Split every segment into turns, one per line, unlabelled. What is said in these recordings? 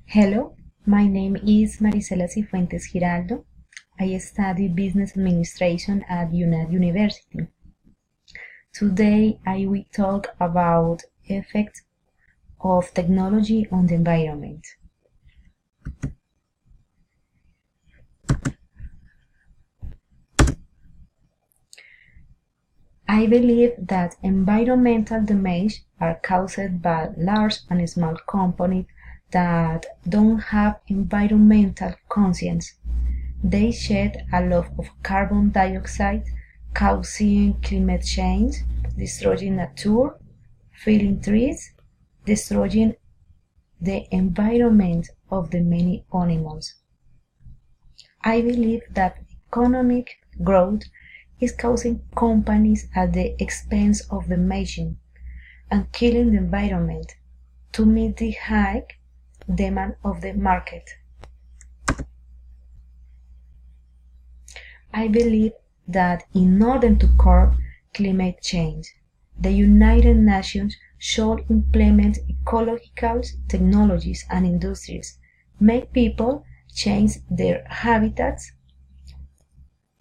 Hello, my name is Marisela Cifuentes Giraldo. I study business administration at UNAD University. Today I will talk about effects of technology on the environment. I believe that environmental damage are caused by large and small companies that don't have environmental conscience. They shed a lot of carbon dioxide, causing climate change, destroying nature, killing trees, destroying the environment of the many animals. I believe that economic growth is causing companies at the expense of the machine and killing the environment to meet the high demand of the market. I believe that in order to curb climate change, the United Nations should implement ecological technologies and industries, make people change their habits,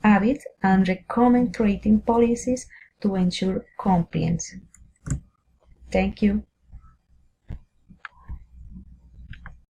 and recommend creating policies to ensure compliance. Thank you.